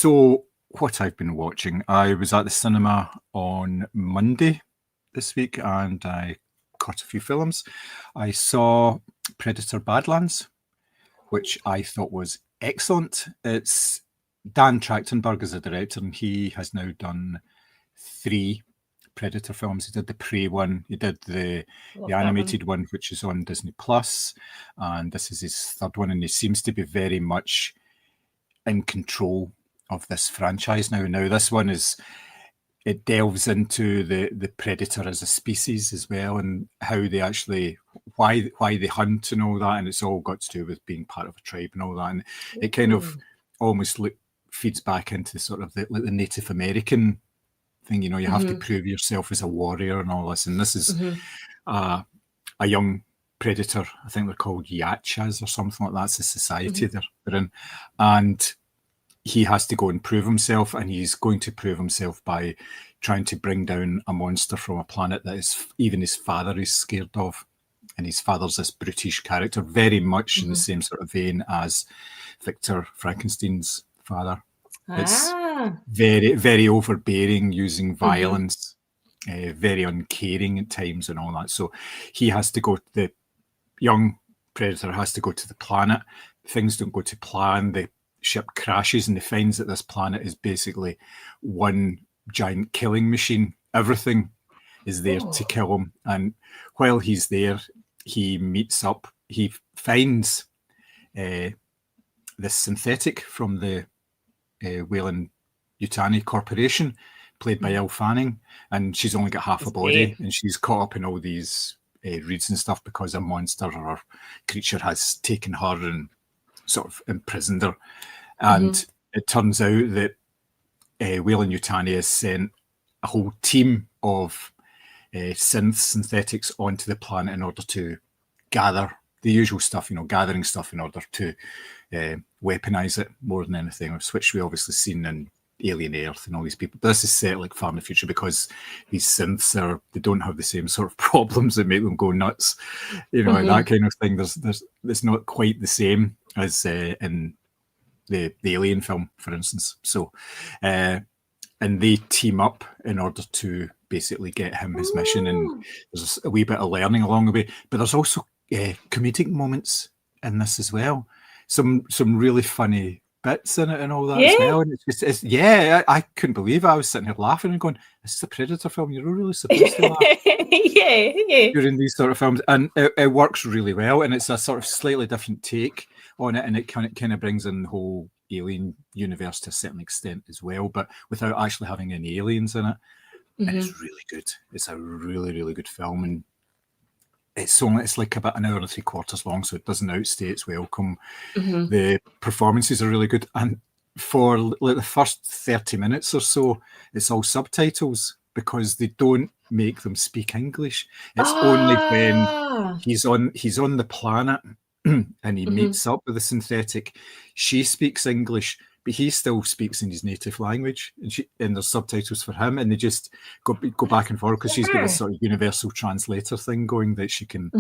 So, what I've been watching, I was at the cinema on Monday this week and I caught a few films. I saw Predator Badlands, which I thought was excellent. It's Dan Trachtenberg as a director, and he has now done 3 Predator films. He did the Prey one, he did the animated one, which is on Disney Plus, and this is his 3rd one, and he seems to be very much in control of this franchise now. Now, this one it delves into the predator as a species as well, and how they actually why they hunt and all that, and it's all got to do with being part of a tribe and all that, and it kind of almost feeds back into sort of the Native American thing. You know, you have to prove yourself as a warrior and all this, and this is a young predator. I think they're called Yachas or something like that. It's a society they're in, and he has to go and prove himself, and he's going to prove himself by trying to bring down a monster from a planet that even his father is scared of. And his father's this brutish character, very much in the same sort of vein as Victor Frankenstein's father. It's very, very overbearing, using violence, very uncaring at times and all that. So he has to go, the young predator has to go to the planet. Things don't go to plan. The ship crashes and he finds that this planet is basically one giant killing machine. Everything is there to kill him. And while he's there, he finds this synthetic from the Weyland-Yutani Corporation, played by Elle Fanning, and she's only got half a body, and she's caught up in all these reeds and stuff because a monster or creature has taken her and sort of imprisoned her. And it turns out that Weyland-Yutani has sent a whole team of synthetics onto the planet in order to gather the usual stuff, gathering stuff in order to weaponize it more than anything else, which we obviously seen in Alien Earth and all these people. But this is set like far in the future because these synths they don't have the same sort of problems that make them go nuts, that kind of thing. It's not quite the same as in the Alien film, for instance. So, and they team up in order to basically get him his mission, and there's a wee bit of learning along the way. But there's also comedic moments in this as well. Some really funny bits in it and all that as well. And I couldn't believe it. I was sitting here laughing and going, "This is a Predator film. You're really supposed to laugh." During these sort of films, and it works really well, and it's a sort of slightly different take on it, and it kind of brings in the whole alien universe to a certain extent as well, but without actually having any aliens in it. And it's really good. It's a really, really good film, and it's like about an hour and 3/4 long, so it doesn't outstay its welcome. The performances are really good, and for like the first 30 minutes or so, it's all subtitles because they don't make them speak English. It's only when he's on the planet and he meets up with the synthetic, she speaks English, but he still speaks in his native language, and there's subtitles for him, and they just go back and forth because she's got this sort of universal translator thing going that she can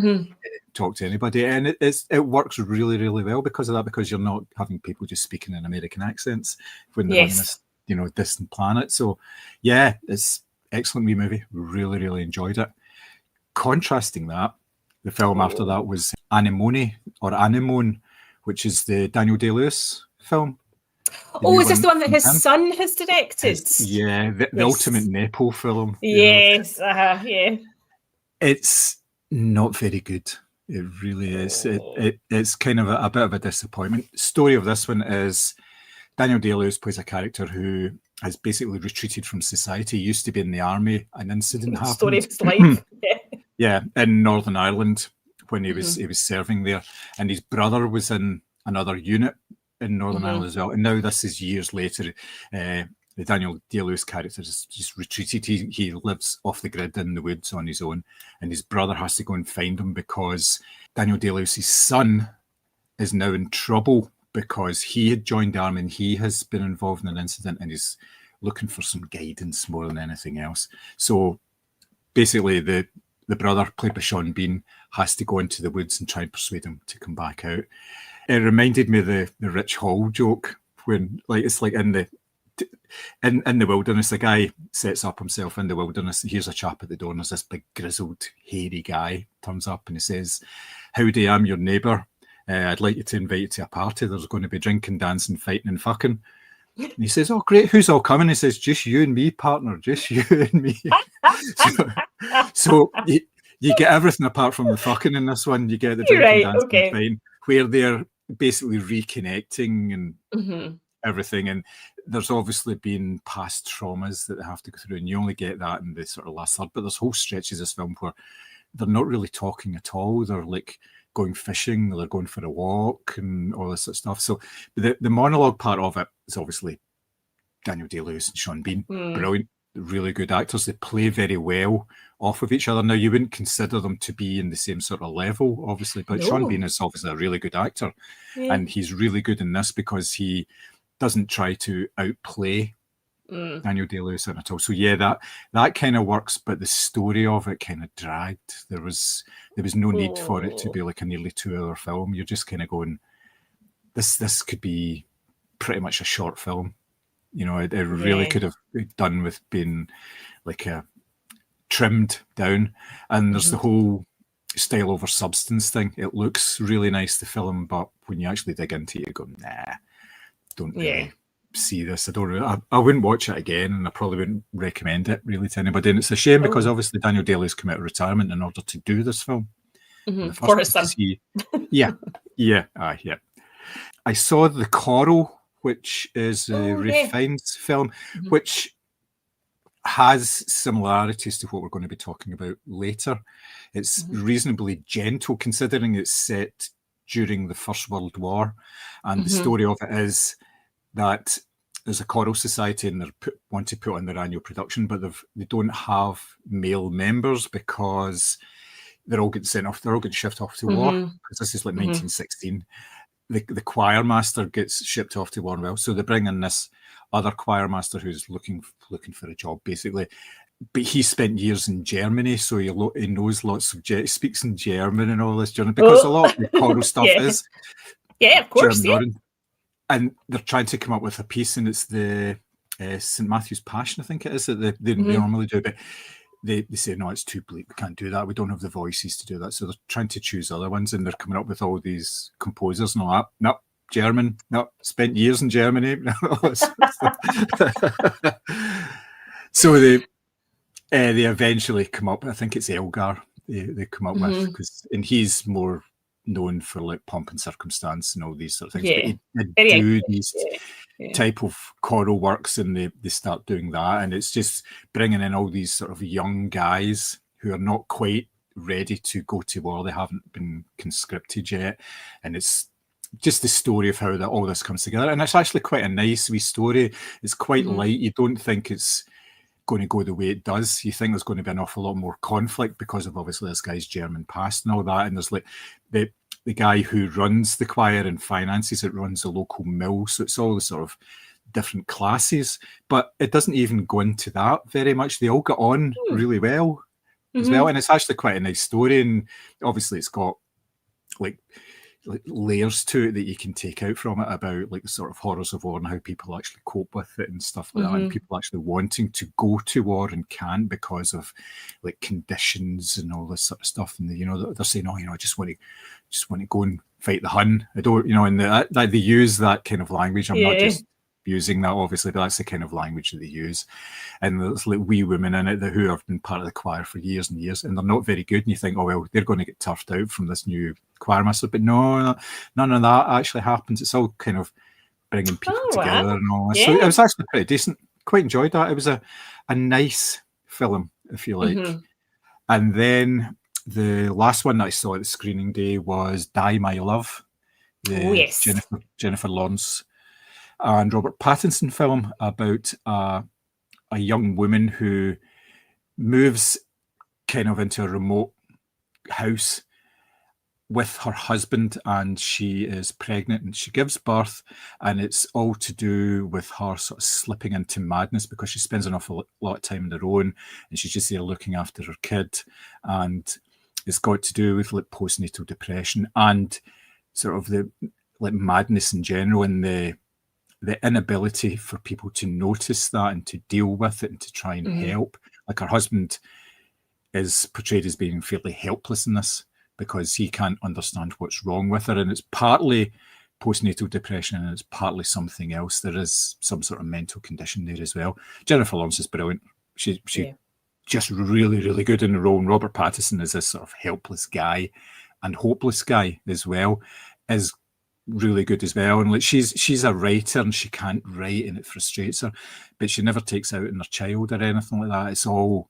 talk to anybody, and it works really, really well because of that, because you're not having people just speaking in American accents when they're on this distant planet. So yeah, it's excellent wee movie. Really, really enjoyed it. Contrasting that, the film after that was Anemone, which is the Daniel Day-Lewis film. Is this the one that his son has directed? The ultimate Nepo film. Yes, It's not very good. It really is. It's kind of a bit of a disappointment. Story of this one is Daniel Day-Lewis plays a character who has basically retreated from society. He used to be in the army. An incident happened. Story of his life. In Northern Ireland when he was serving there, and his brother was in another unit in Northern Ireland as well. And now this is years later. The Daniel Day-Lewis character has just retreated. He lives off the grid in the woods on his own, and his brother has to go and find him because Daniel Day-Lewis's son is now in trouble because he had joined the army and he has been involved in an incident and he's looking for some guidance more than anything else. So basically the brother, played by Sean Bean, has to go into the woods and try and persuade him to come back out. It reminded me of the Rich Hall joke when, like, it's like in the in the wilderness, the guy sets up himself in the wilderness. Here's a chap at the door, and there's this big grizzled, hairy guy turns up, and he says, "Howdy, I'm your neighbour. I'd like you to invite you to a party. There's going to be drinking, dancing, fighting, and fucking." And he says, "Oh, great. Who's all coming?" He says, "Just you and me, partner. Just you and me." so you get everything apart from the fucking in this one. You get the drinking, dancing, and fighting, where they're basically reconnecting and everything. And there's obviously been past traumas that they have to go through, and you only get that in the sort of last third. But there's whole stretches of this film where they're not really talking at all. They're like going fishing, they're going for a walk, and all this sort of stuff. So the monologue part of it is obviously Daniel Day-Lewis and Sean Bean, brilliant, really good actors. They play very well off of each other. Now, you wouldn't consider them to be in the same sort of level, obviously, but Sean Bean is obviously a really good actor, and he's really good in this because he doesn't try to outplay Daniel Day-Lewis at all. So yeah, that kind of works, but the story of it kind of dragged. There was no need for it to be like a nearly 2-hour film. You're just kind of going, this could be pretty much a short film. You know, it really could have done with being like a trimmed down. And there's the whole style over substance thing. It looks really nice, the film, but when you actually dig into it, you go, nah, don't really see this. I wouldn't watch it again, and I probably wouldn't recommend it really to anybody. And it's a shame because obviously Daniel Day-Lewis came out of retirement in order to do this film. For his son. Yeah. I saw The Coral, which is a Ralph Fiennes film, which has similarities to what we're going to be talking about later. It's reasonably gentle, considering it's set during the First World War, and the story of it is that there's a choral society and they want to put on their annual production, but they don't have male members because they're all getting sent off. They're all getting shipped off to war, because this is like 1916. The choir master gets shipped off to war. Well, so they bring in this other choir master who's looking for a job, basically. But he spent years in Germany, so he knows lots of he speaks in German and all this German, because a lot of the choral stuff is of course, German. And they're trying to come up with a piece, and it's the St. Matthew's Passion, I think it is, that they normally do. But they say, no, it's too bleak. We can't do that. We don't have the voices to do that. So they're trying to choose other ones, and they're coming up with all these composers and all that. No, German. No, spent years in Germany. So they eventually come up. I think it's Elgar they come up with, and he's more known for like Pomp and Circumstance and all these sort of things. But they do these type of choral works, and they start doing that, and it's just bringing in all these sort of young guys who are not quite ready to go to war. They haven't been conscripted yet, and it's just the story of how all this comes together. And it's actually quite a nice wee story. It's quite light. You don't think it's going to go the way it does. You think there's going to be an awful lot more conflict because of obviously this guy's German past and all that. And there's like the guy who runs the choir and finances it, runs a local mill. So it's all the sort of different classes, but it doesn't even go into that very much. They all get on really well as well. And it's actually quite a nice story. And obviously it's got like layers to it that you can take out from it about like the sort of horrors of war and how people actually cope with it and stuff like that, and people actually wanting to go to war and can't because of like conditions and all this sort of stuff. And they're saying, oh, I just want to go and fight the Hun. I don't, and they use that kind of language. I'm not just using that, obviously, but that's the kind of language that they use. And there's like wee women in it who have been part of the choir for years and years, and they're not very good. And you think, oh well, they're going to get turfed out from this new choir master, but no, none of that actually happens. It's all kind of bringing people together and all that. So it was actually pretty decent. Quite enjoyed that. It was a nice film, if you like. And then the last one that I saw at the screening day was Die My Love, the Jennifer Lawrence and Robert Pattinson film about a young woman who moves kind of into a remote house with her husband, and she is pregnant and she gives birth, and it's all to do with her sort of slipping into madness because she spends an awful lot of time on her own, and she's just there looking after her kid, and it's got to do with like postnatal depression and sort of the like madness in general, and the the inability for people to notice that and to deal with it and to try and help. Like her husband is portrayed as being fairly helpless in this because he can't understand what's wrong with her, and it's partly postnatal depression and it's partly something else. There is some sort of mental condition there as well. Jennifer Lawrence is brilliant. She just really, really good in the role, and Robert Pattinson is this sort of helpless guy and hopeless guy as well, is really good as well. And like she's a writer and she can't write and it frustrates her, but she never takes out on her child or anything like that. It's all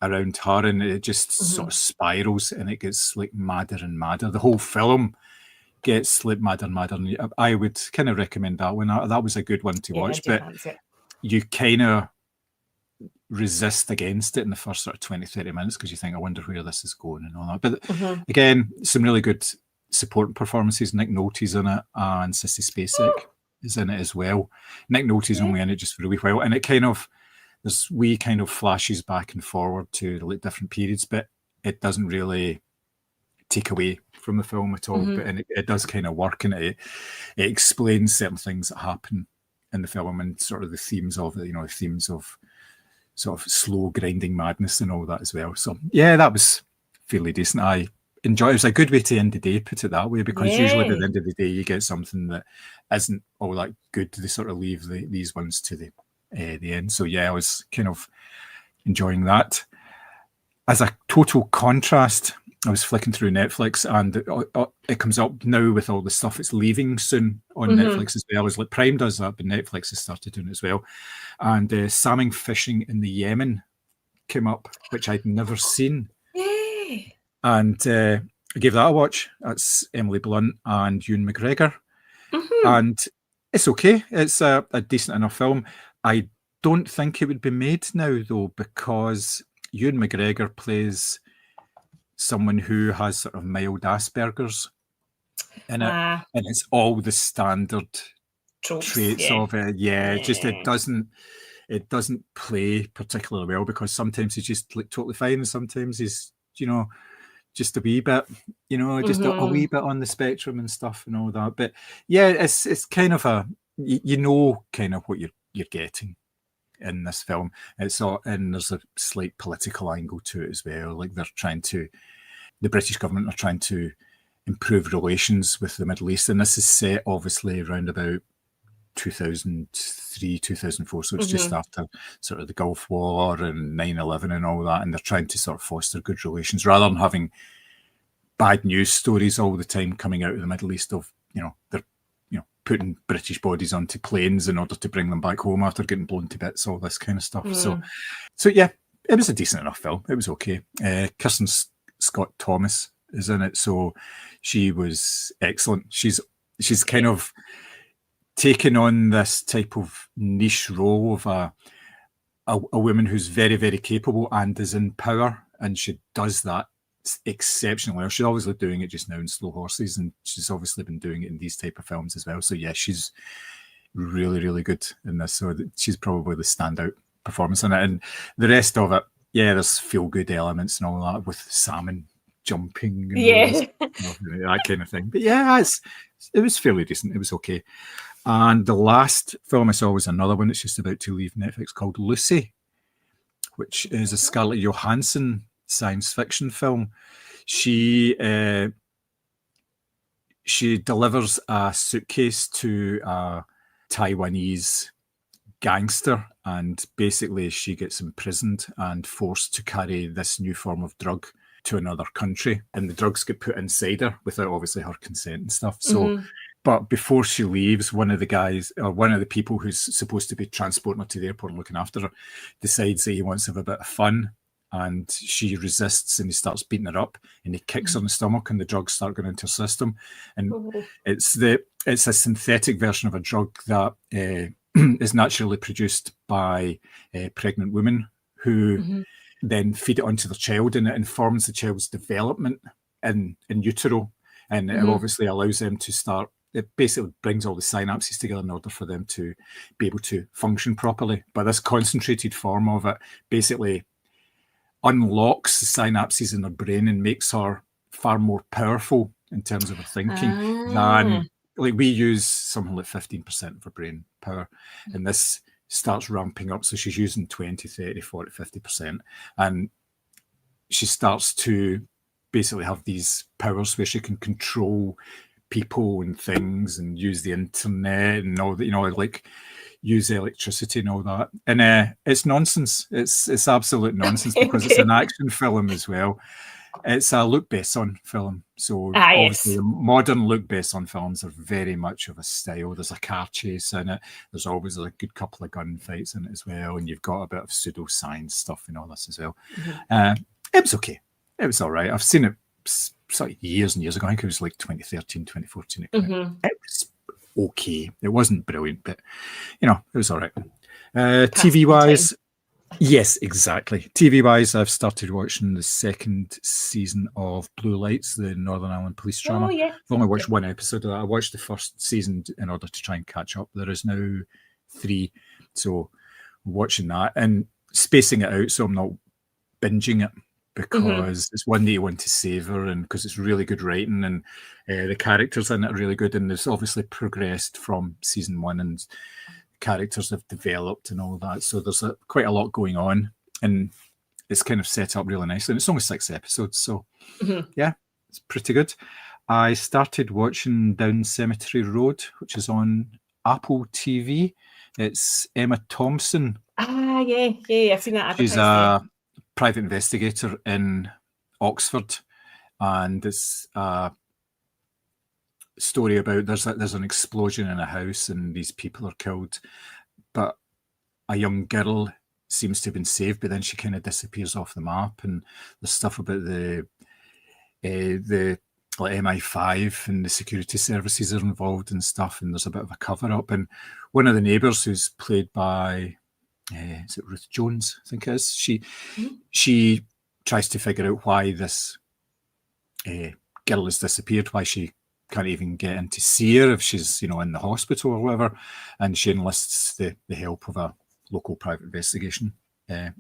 around her, and it just sort of spirals, and it gets like madder and madder. The whole film gets like madder and madder. And I would kind of recommend that one. That was a good one to watch, but you kind of resist against it in the first sort of 20-30 minutes because you think, I wonder where this is going and all that. But again, some really good supporting performances. Nick Nolte's in it, and Sissy Spacek is in it as well. Nick Nolte's only in it just for a wee while, and it kind of, there's wee kind of flashes back and forward to like different periods, but it doesn't really take away from the film at all. But and it does kind of work, and it explains certain things that happen in the film and sort of the themes of it, themes of sort of slow grinding madness and all that as well. So yeah, that was fairly decent. I enjoy it. It was a good way to end the day, put it that way, because usually by the end of the day you get something that isn't all that good. They sort of leave these ones to the end. So yeah, I was kind of enjoying that. As a total contrast, I was flicking through Netflix, and it comes up now with all the stuff it's leaving soon on Netflix as well. As like Prime does that, but Netflix has started doing it as well. And salmon fishing in the Yemen came up, which I'd never seen. Yay! And I gave that a watch. That's Emily Blunt and Ewan McGregor. And it's okay. It's a decent enough film. I don't think it would be made now, though, because Ewan McGregor plays someone who has sort of mild Asperger's in it, and it's all the standard traits of it. Just it doesn't play particularly well, because sometimes he's just like totally fine, and sometimes he's just a wee bit, just a wee bit on the spectrum and stuff and all that. But yeah, it's kind of kind of what you're getting in this film. And there's a slight political angle to it as well. Like the British government are trying to improve relations with the Middle East, and this is set obviously around about 2003, 2004. So it's just after sort of the Gulf War and 9/11 and all that, and they're trying to sort of foster good relations rather than having bad news stories all the time coming out of the Middle East of they're putting British bodies onto planes in order to bring them back home after getting blown to bits, all this kind of stuff. So yeah, it was a decent enough film. It was okay. Kirsten Scott Thomas is in it, so she was excellent. She's kind of taken on this type of niche role of a woman who's very, very capable and is in power, and she does that exceptionally well. She's obviously doing it just now in Slow Horses, and she's obviously been doing it in these type of films as well. So yeah, she's really, really good in this. So she's probably the standout performance in it. And the rest of it, yeah, there's feel-good elements and all that with salmon jumping and that kind of thing. But yeah, it was fairly decent. It was okay. And the last film I saw was another one that's just about to leave Netflix called Lucy, which is a Scarlett Johansson science fiction film. She delivers a suitcase to a Taiwanese gangster, and basically she gets imprisoned and forced to carry this new form of drug to another country, and the drugs get put inside her without obviously her consent and stuff. So but before she leaves, one of the people who's supposed to be transporting her to the airport and looking after her decides that he wants to have a bit of fun, and she resists, and he starts beating her up, and he kicks her in the stomach, and the drugs start going into her system. And it's a synthetic version of a drug that is naturally produced by pregnant women who then feed it onto their child, and it informs the child's development in utero, and it obviously allows them to start. It basically brings all the synapses together in order for them to be able to function properly. But this concentrated form of it basically unlocks the synapses in her brain and makes her far more powerful in terms of her thinking than, like, we use something like 15% of our brain power. And this starts ramping up. So she's using 20, 30, 40, 50%. And she starts to basically have these powers where she can control people and things and use the internet and all that, like use electricity and all that. And it's nonsense. It's absolute nonsense because it's an action film as well. It's a Luc Besson film. So obviously the modern Luc Besson films are very much of a style. There's a car chase in it. There's always a good couple of gunfights in it as well. And you've got a bit of pseudoscience stuff in all this as well. It was okay. It was all right. I've seen it sort of years and years ago. I think it was like 2013, 2014. It was okay. It wasn't brilliant, but, it was all right. TV-wise, yes, exactly. TV-wise, I've started watching the second season of Blue Lights, the Northern Ireland police drama. Oh, yeah. I've only watched one episode of that. I watched the first season in order to try and catch up. There is now 3, so watching that and spacing it out so I'm not binging it, because it's one that you want to savor, and because it's really good writing, and the characters in it are really good, and it's obviously progressed from season 1, and characters have developed and all that. So there's quite a lot going on, and it's kind of set up really nicely. And it's only 6 episodes, so yeah, it's pretty good. I started watching Down Cemetery Road, which is on Apple TV. It's Emma Thompson. Yeah, I've seen that advertised. She's a private investigator in Oxford, and it's a story about there's an explosion in a house and these people are killed, but a young girl seems to have been saved, but then she kind of disappears off the map, and there's stuff about the like MI5 and the security services are involved and stuff, and there's a bit of a cover-up. And one of the neighbours, who's played by is it Ruth Jones, I think it is, she tries to figure out why this girl has disappeared, why she can't even get in to see her if she's in the hospital or whatever, and she enlists the help of a local private investigation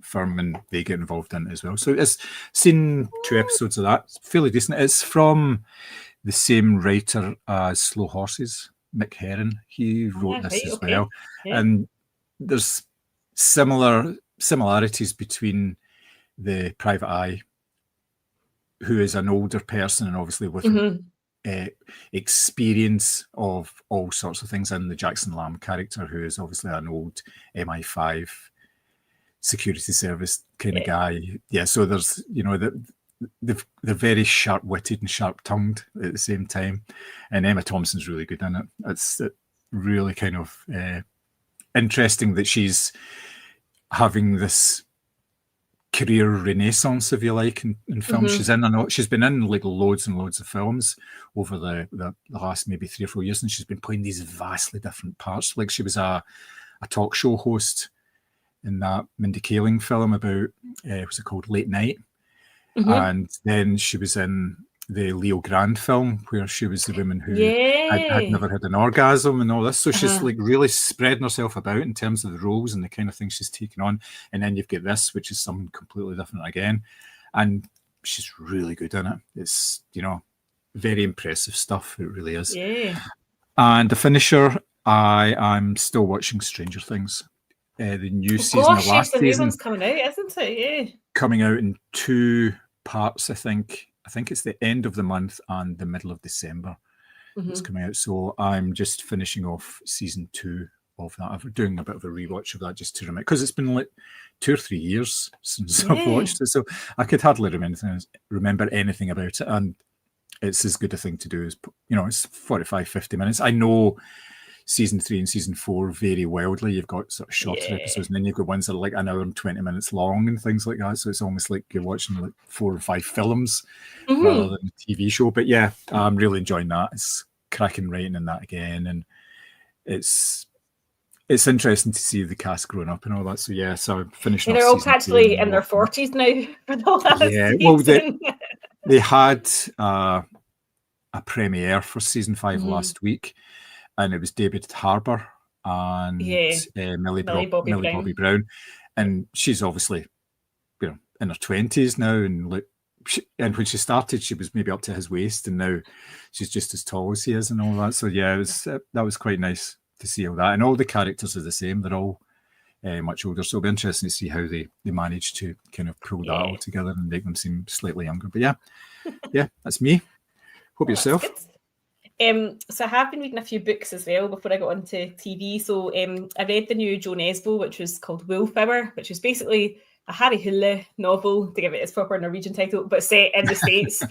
firm, and they get involved in it as well. So it's seen 2 episodes of that. It's fairly decent. It's from the same writer as Slow Horses, Mick Herron. He wrote this as well. And there's similarities between the private eye, who is an older person and obviously with experience of all sorts of things, and the Jackson Lamb character, who is obviously an old MI5 security service kind of guy. Yeah, so there's they're very sharp-witted and sharp-tongued at the same time, and Emma Thompson's really good in it. It's really kind of interesting that she's having this career renaissance, if you like, in film. She's been in like loads and loads of films over the last maybe 3 or 4 years, and she's been playing these vastly different parts. Like she was a talk show host in that Mindy Kaling film about what's it called, Late Night, and then she was in the Leo Grand film where she was the woman who had never had an orgasm and all this. So she's like really spreading herself about in terms of the roles and the kind of things she's taking on. And then you've got this, which is something completely different again. And she's really good in it. It's, very impressive stuff. It really is. Yeah. And the finisher, I am still watching Stranger Things. The new season, the last season. The new one's coming out, isn't it? Yeah. Coming out in 2 parts, I think. I think it's the end of the month and the middle of December it's coming out. So I'm just finishing off season 2 of that. I'm doing a bit of a rewatch of that just to remember, because it's been like 2 or 3 years since I've watched it. So I could hardly remember anything about it. And it's as good a thing to do as, it's 45, 50 minutes. I know season 3 and season 4 vary wildly. You've got sort of shorter episodes, and then you've got ones that are like an hour and 20 minutes long and things like that. So it's almost like you're watching like 4 or 5 films rather than a TV show. But yeah, I'm really enjoying that. It's cracking writing in that again, and it's interesting to see the cast growing up and all that. So yeah, so I'm finishing. They're all practically in their 40s now for the last season. Well, they had a premiere for season 5 last week. And it was David Harbour and Millie Bobby Brown. And she's obviously, in her 20s now. And when she started, she was maybe up to his waist. And now she's just as tall as he is and all that. So, yeah, that was quite nice see all that. And all the characters are the same. They're all much older. So it'll be interesting to see how they manage to kind of pull that all together and make them seem slightly younger. But yeah, that's me. Hope yourself. So I have been reading a few books as well before I got onto TV. So I read the new Jo Nesbø, which was called Wolfhour, which is basically a Harry Hole novel, to give it its proper Norwegian title, but set in the States.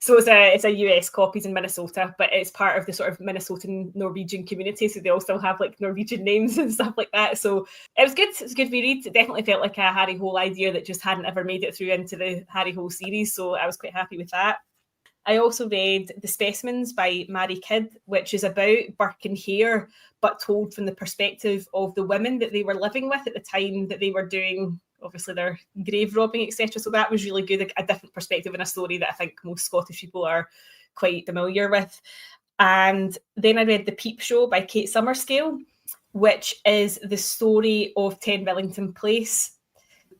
So it's a US copies in Minnesota, but it's part of the sort of Minnesotan Norwegian community. So they all still have like Norwegian names and stuff like that. So it was good. It's a good read. It definitely felt like a Harry Hole idea that just hadn't ever made it through into the Harry Hole series. So I was quite happy with that. I also read The Specimens by Mary Kidd, which is about Burke and Hare, but told from the perspective of the women that they were living with at the time that they were doing, obviously, their grave robbing, etc. So that was really good, a different perspective in a story that I think most Scottish people are quite familiar with. And then I read The Peep Show by Kate Summerscale, which is the story of 10 Millington Place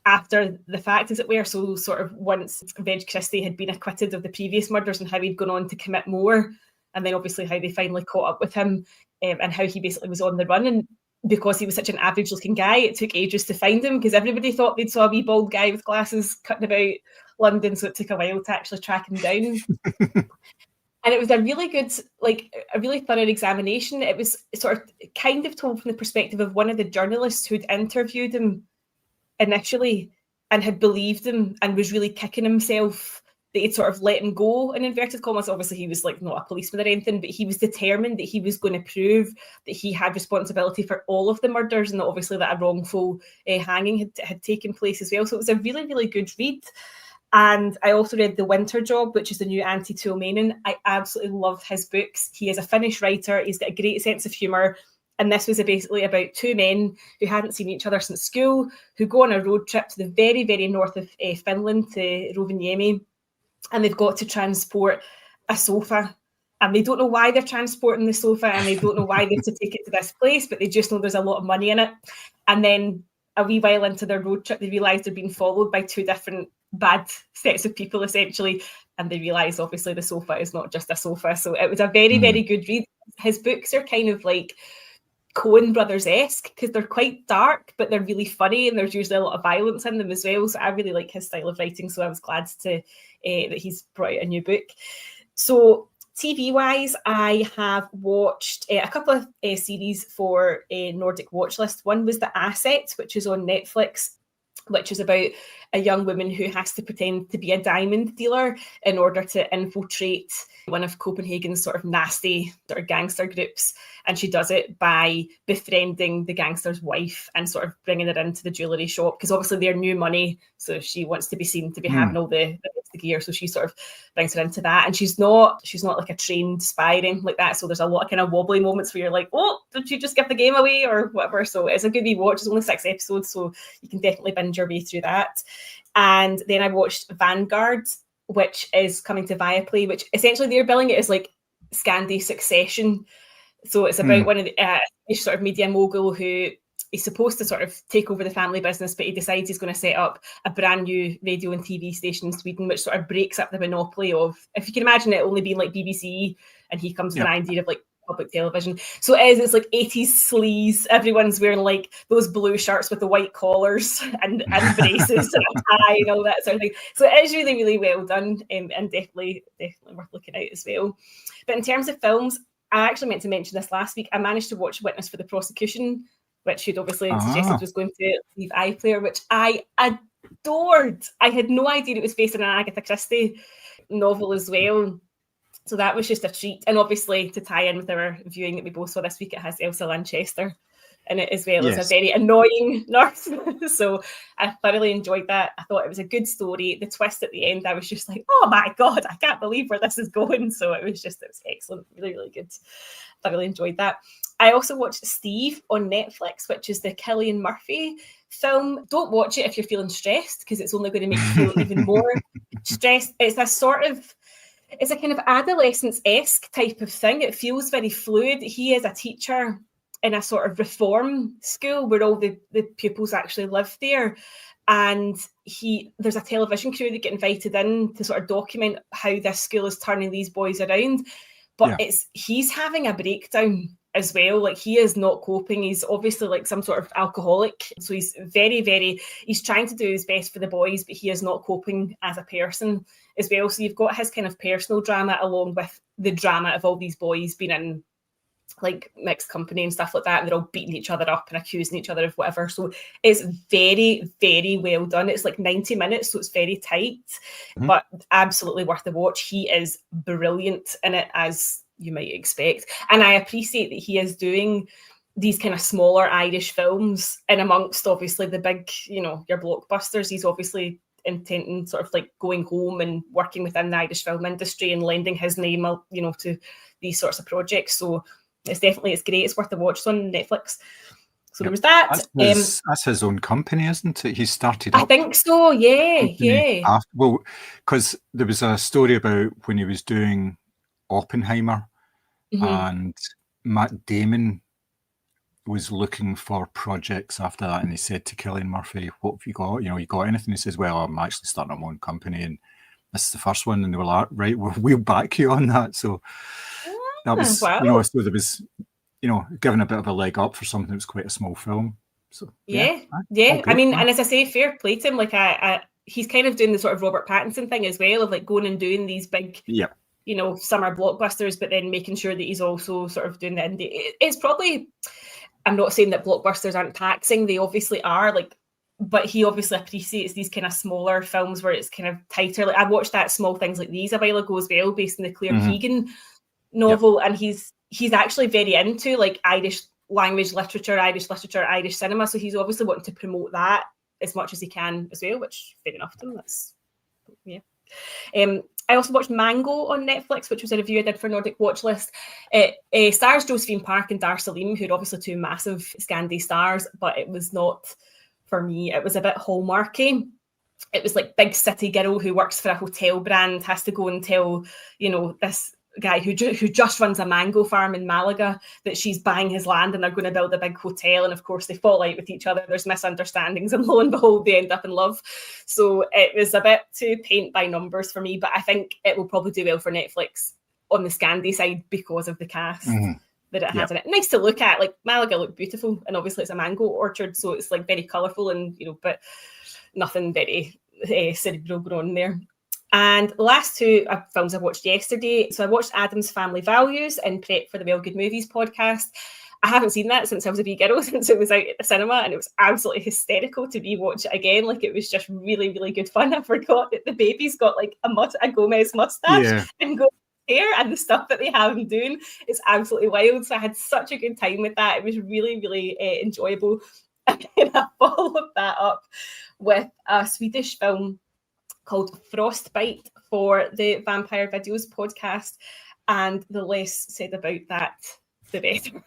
after the fact, as it were. So sort of once Veg Christie had been acquitted of the previous murders and how he'd gone on to commit more, and then obviously how they finally caught up with him, and how he basically was on the run. And because he was such an average looking guy, it took ages to find him because everybody thought they'd saw a wee bald guy with glasses cutting about London, so it took a while to actually track him down. And it was a really good, like a really thorough examination. It was sort of kind of told from the perspective of one of the journalists who'd interviewed him initially and had believed him and was really kicking himself that he'd sort of let him go, in inverted commas. Obviously he was like not a policeman or anything, but he was determined that he was going to prove that he had responsibility for all of the murders, and that obviously that a wrongful hanging had taken place as well. So it was a really, really good read. And I also read The Winter Job, which is the new Antti Tuominen. I absolutely love his books. He is a Finnish writer. He's got a great sense of humour. And this was basically about two men who hadn't seen each other since school, who go on a road trip to the very, very north of Finland, to Rovaniemi, and they've got to transport a sofa. And they don't know why they're transporting the sofa, and they don't know why they have to take it to this place, but they just know there's a lot of money in it. And then a wee while into their road trip, they realise they're being followed by two different bad sets of people, essentially. And they realise, obviously, the sofa is not just a sofa. So it was a very, very good read. His books are kind of like Coen Brothers-esque because they're quite dark, but they're really funny, and there's usually a lot of violence in them as well. So I really like his style of writing. So I was glad to that he's brought out a new book. So TV-wise, I have watched a couple of series for a Nordic watch list. One was The Asset, which is on Netflix, which is about a young woman who has to pretend to be a diamond dealer in order to infiltrate one of Copenhagen's sort of nasty sort of gangster groups. And she does it by befriending the gangster's wife and sort of bringing her into the jewellery shop, because obviously they're new money. So she wants to be seen to be having all the gear. So she sort of brings her into that. And she's not like a trained spy or anything like that. So there's a lot of kind of wobbly moments where you're like, oh, did you just give the game away or whatever? So it's a good wee watch. It's only 6 episodes, so you can definitely binge your way through that. And then I watched Vanguard, which is coming to Viaplay, which essentially they're billing it as like Scandi Succession. So it's about one of the sort of media mogul who is supposed to sort of take over the family business, but he decides he's going to set up a brand new radio and TV station in Sweden, which sort of breaks up the monopoly of, if you can imagine it only being like BBC, and he comes with an idea of like public television. So it's like 80s sleaze. Everyone's wearing like those blue shirts with the white collars and braces and a tie and all that sort of thing. So it is really, really well done, and definitely worth looking out as well. But in terms of films, I actually meant to mention this last week. I managed to watch Witness for the Prosecution, which you'd obviously suggested was going to leave iPlayer, which I adored. I had no idea it was based on an Agatha Christie novel as well. So that was just a treat. And obviously, to tie in with our viewing that we both saw this week, it has Elsa Lanchester in it as well as a very annoying nurse. So I thoroughly enjoyed that. I thought it was a good story. The twist at the end, I was just like, oh my God, I can't believe where this is going. So it was excellent. Really, really good. Thoroughly enjoyed that. I also watched Steve on Netflix, which is the Cillian Murphy film. Don't watch it if you're feeling stressed, because it's only going to make you feel even more stressed. It's a kind of adolescence-esque type of thing. It feels very fluid. He is a teacher in a sort of reform school where all the pupils actually live there. And there's a television crew that get invited in to sort of document how this school is turning these boys around. But he's having a breakdown as well. Like, he is not coping. He's obviously like some sort of alcoholic, so he's he's trying to do his best for the boys, but he is not coping as a person as well. So you've got his kind of personal drama along with the drama of all these boys being in like mixed company and stuff like that, and they're all beating each other up and accusing each other of whatever. So it's very, very well done. It's like 90 minutes, so it's very tight, but absolutely worth the watch. He is brilliant in it, as you might expect. And I appreciate that he is doing these kind of smaller Irish films in amongst obviously the big, you know, your blockbusters. He's obviously intending sort of like going home and working within the Irish film industry and lending his name, you know, to these sorts of projects. So it's great. It's worth the watch. It's on Netflix. So there was that. That's his own company, isn't it? He started up. I think so, yeah. Well, because there was a story about when he was doing Oppenheimer, and Matt Damon was looking for projects after that, and he said to Cillian Murphy, "What have you got? You know, you got anything?" He says, "Well, I'm actually starting my own company, and this is the first one." And they were like, "Right, we'll back you on that." So that was, wow. you know, so there was, you know, given a bit of a leg up for something that was quite a small film. So yeah. I mean, and as I say, fair play to him. Like, he's kind of doing the sort of Robert Pattinson thing as well, of like going and doing these big, you know, summer blockbusters, but then making sure that he's also sort of doing the indie. It's probably, I'm not saying that blockbusters aren't taxing, they obviously are, like, but he obviously appreciates these kind of smaller films where it's kind of tighter. Like, I watched that Small Things Like These a while ago as well, based on the Claire Keegan novel, and he's actually very into like Irish language literature, Irish cinema, so he's obviously wanting to promote that as much as he can as well, which fair enough to him. That's I also watched Mango on Netflix, which was a review I did for Nordic Watch List. It stars Josephine Park and Dar Salim, who are obviously two massive Scandi stars, but it was not for me. It was a bit hallmarky. It was like big city girl who works for a hotel brand has to go and tell, you know, this guy who just runs a mango farm in Malaga that she's buying his land and they're going to build a big hotel, and of course they fall out with each other, there's misunderstandings, and lo and behold they end up in love. So it was a bit too paint by numbers for me, but I think it will probably do well for Netflix on the Scandi side because of the cast that it has in it. Nice to look at. Like, Malaga looked beautiful, and obviously it's a mango orchard, so it's like very colourful, and you know, but nothing very cerebral grown there. And the last two films I watched yesterday. So I watched Addams Family Values in prep for the Well Good Movies podcast. I haven't seen that since I was a wee girl, since it was out at the cinema, and it was absolutely hysterical to rewatch it again. Like, it was just really, really good fun. I forgot that the baby's got like a Gomez mustache and Gomez hair, and the stuff that they have him doing. It's absolutely wild. So I had such a good time with that. It was really, really enjoyable. And then I followed that up with a Swedish film called Frostbite for the Vampire Videos podcast, and the less said about that, the better.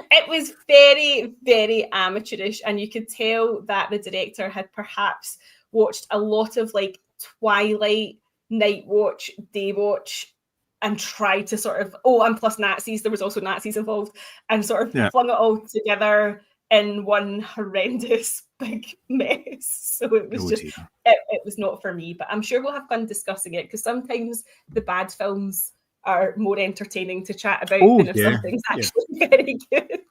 It was very, very amateurish, and you could tell that the director had perhaps watched a lot of like Twilight, Night Watch, Day Watch, and tried to sort of, and plus Nazis, there was also Nazis involved, and sort of flung it all together in one horrendous big mess. So it was it was not for me, but I'm sure we'll have fun discussing it, because sometimes the bad films are more entertaining to chat about than if something's actually very good.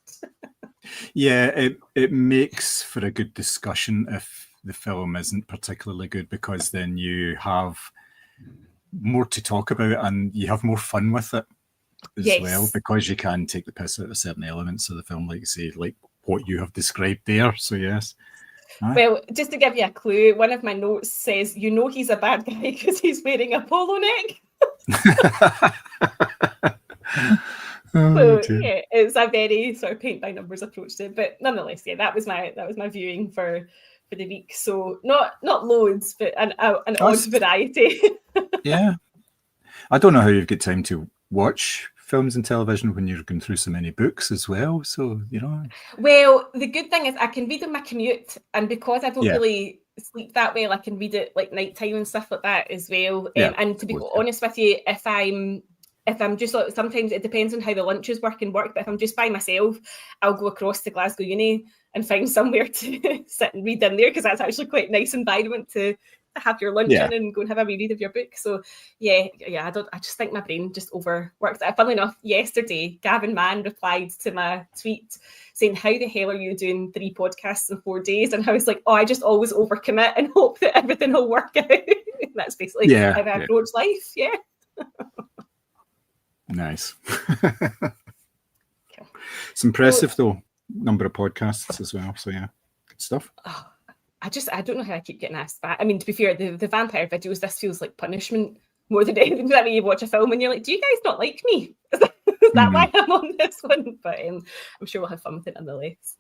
It makes for a good discussion if the film isn't particularly good, because then you have more to talk about and you have more fun with it as well, because you can take the piss out of certain elements of the film, like you say, like what you have described there. So yes. Well, just to give you a clue, one of my notes says, you know, he's a bad guy because he's wearing a polo neck. It's a very sort of paint by numbers approach to it, but nonetheless, that was my viewing for the week. So not loads, but an odd variety. I don't know how you've got time to watch films and television when you're going through so many books as well, so you know. Well, the good thing is I can read on my commute, and because I don't really sleep that well, I can read it like nighttime and stuff like that as well. And to be honest with you, if I'm just like, sometimes it depends on how the lunches work, but if I'm just by myself, I'll go across to Glasgow Uni and find somewhere to sit and read in there, because that's actually quite a nice environment to have your lunch in and go and have a wee read of your book. So I just think my brain just overworks. Funnily enough, yesterday Gavin Mann replied to my tweet saying, how the hell are you doing 3 podcasts in 4 days? And I was like, I just always overcommit and hope that everything will work out. That's basically how I approach life. Nice. It's impressive though, number of podcasts as well. So good stuff. I don't know how I keep getting asked back. I mean, to be fair, the vampire videos, this feels like punishment more than anything. That way you watch a film and you're like, do you guys not like me? Is that why I'm on this one? But I'm sure we'll have fun with it nonetheless.